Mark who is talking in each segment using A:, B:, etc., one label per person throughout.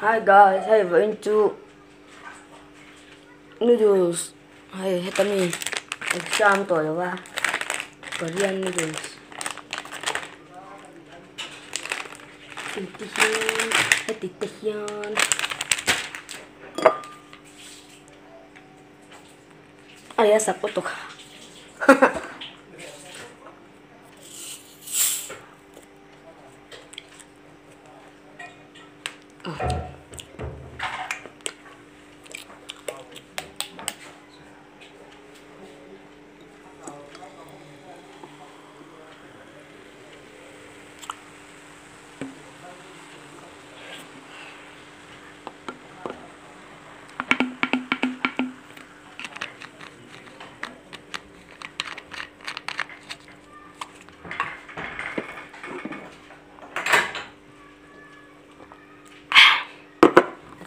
A: Hi guys, I went to noodles. Hey, hetami exam to yawa. Korean noodles. Titihian, titihian. Ay, sa putok.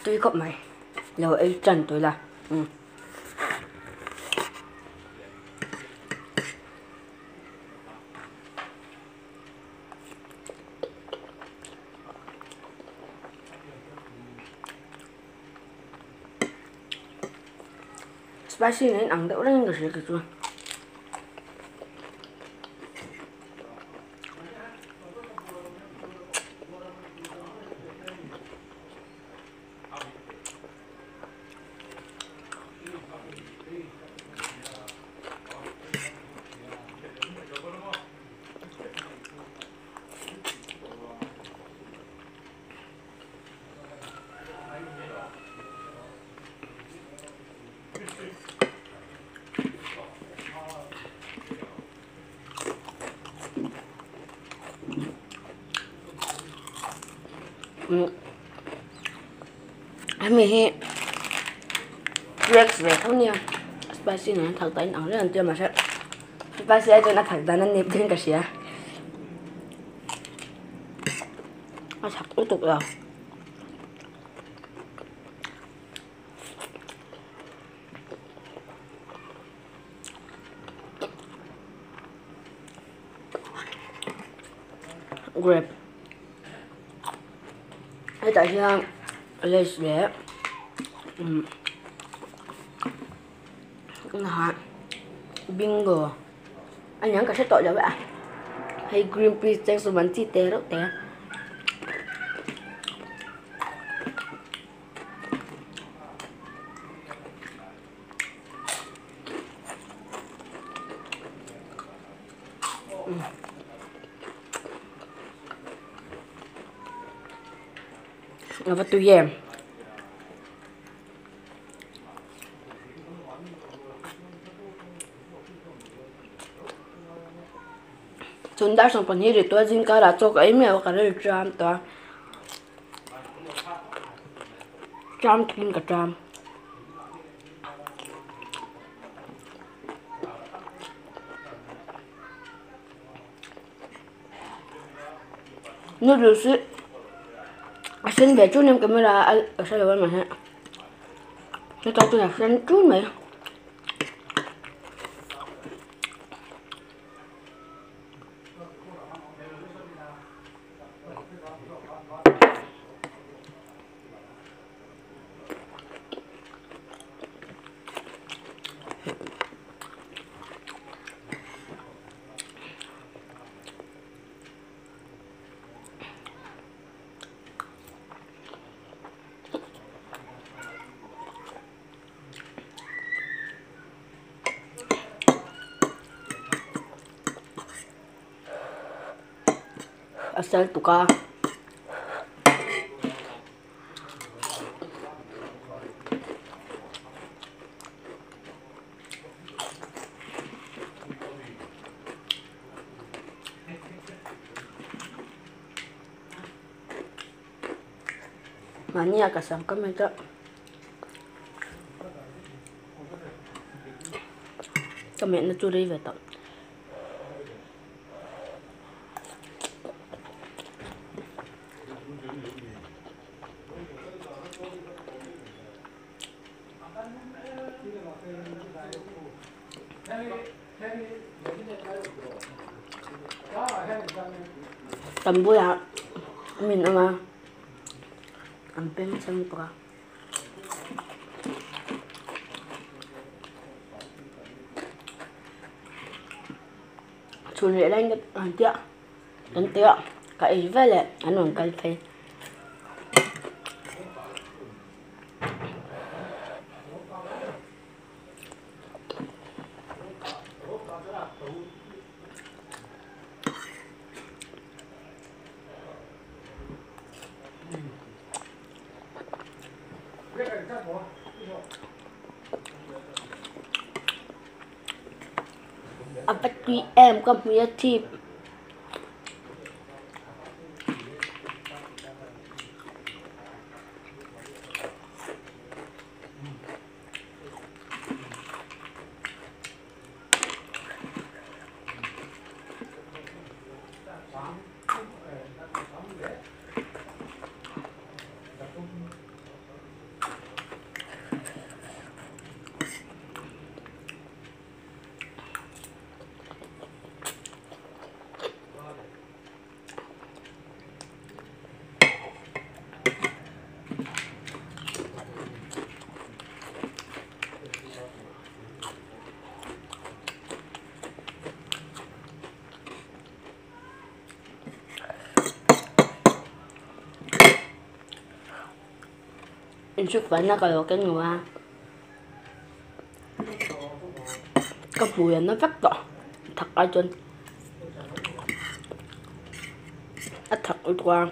A: Tôi có mày lâu ấy trần tôi là spicy nên ăn đỡ lên được cái chuột. Em mình Rex về không nha spicy này thật tới ăn rất là tiêu mà sẽ spicy cho nó thật ra nó nếp trên cái gì á nó thật tiếp tục rồi grape hay tại sao lấy để hả bingo anh nhắn cả sách tội rồi bạn hay Greenpeace trang số bắn chi tế đó té và tôi em chúng ta xong phần như tôi dính cả là cho cái mèo cả đây tram to tram thêm cả tram noodles xin về chút em camera ở sau đầu mà ha nó cho tôi là xin chút mày asal tukar Mania kasam kami tu kami nak curi betul tầm bữa à mình mà Ang pinsan pa. Sulit lang nanti kak Isvel anu kalfe. Apa chị em có một chip in sức phải nó coi cái người cái mùi nó rất rõ thật ở trên ít thật ở qua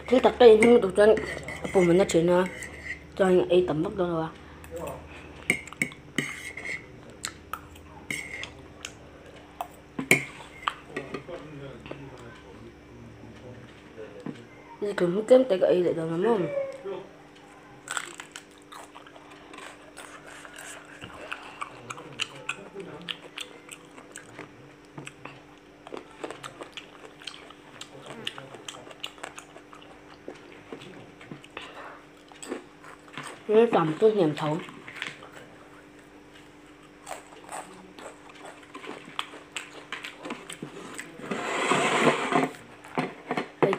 A: thế thật đây không được cho phụ mình nó chuyện nữa cho anh ấy tầm mất đâu rồi đi cũng kém tay cái lại đâu mà không nó tầm tôi nhầm thấu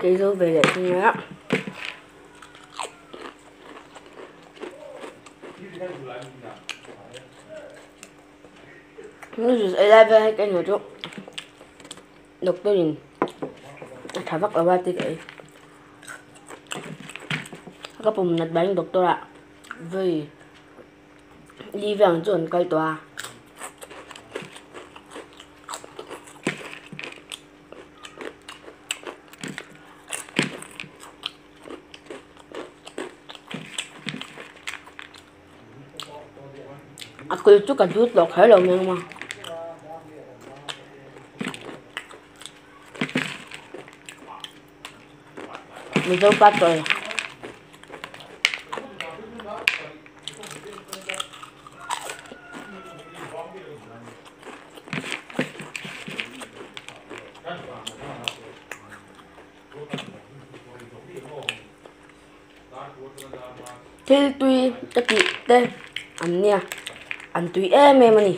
A: cái dấu về lại cho nhá nó sẽ ra về cái người chút đọc tôi nhìn thả bắt ở ba tí cái các bụng nặt bánh đọc tôi ạ vì đi vàng chuẩn cây tòa aku itu kan duit dok hello memang mình đâu bắt rồi thế tuy tất chị đây anh nha anh tùy em mà nè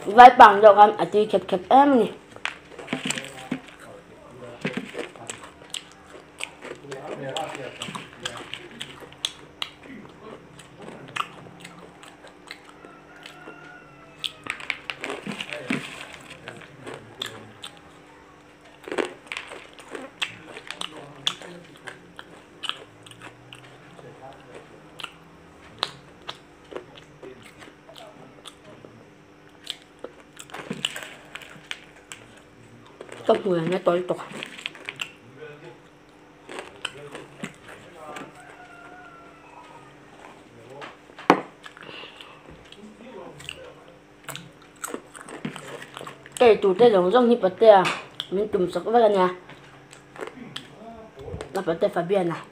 A: vai bằng đâu anh anh tùy khép em nè tóc người nó tối tục cái tủ tê giống giống như bát tê à mình tụm sọc vào nhà là bát tê phải bien à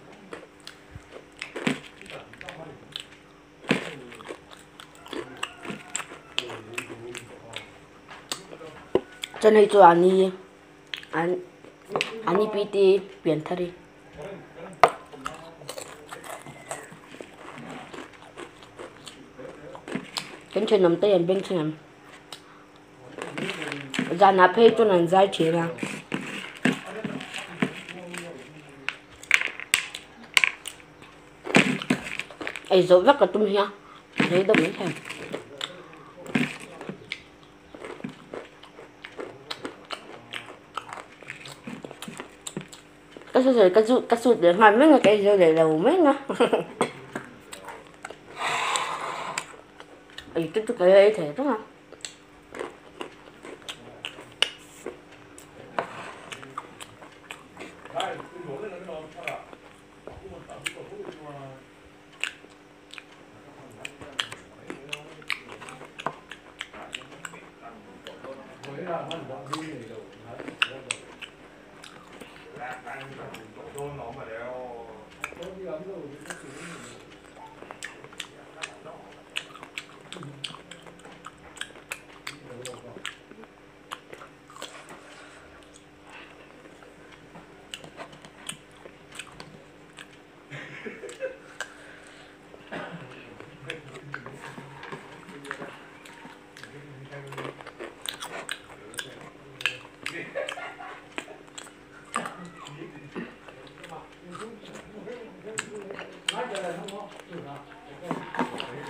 A: chân hay cho anh PT biển thari chân chân nằm tay anh bên chân em ra nạp hết cho nên giải chế mà ấy rồi rất là tung nha đấy đâu mấy thằng cái sụt để hoàn mấy cái giờ để đầu mấy nha ấy cái ấy thế đúng không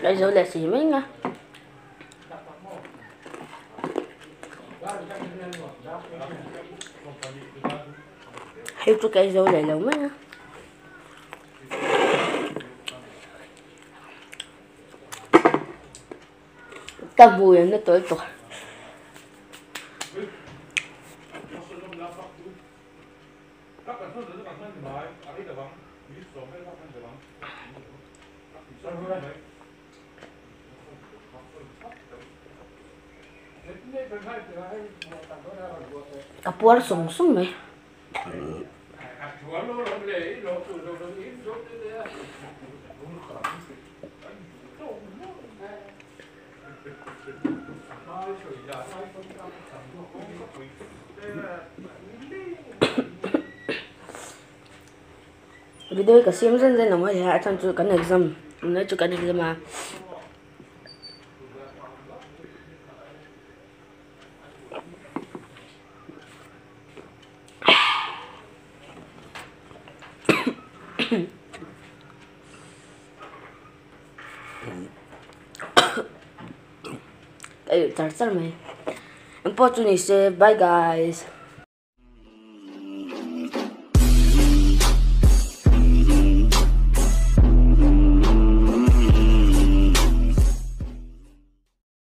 A: đấy rồi là gì mấy nha hay cho cái rồi để lâu mấy nha ta vui nó tới tuổi Kapur sungsung mày video cái sim dân dân nó mới hạ trong chỗ cái exam nói chỗ cái exam mà cái chả sao mày. Unfortunately, bye guys.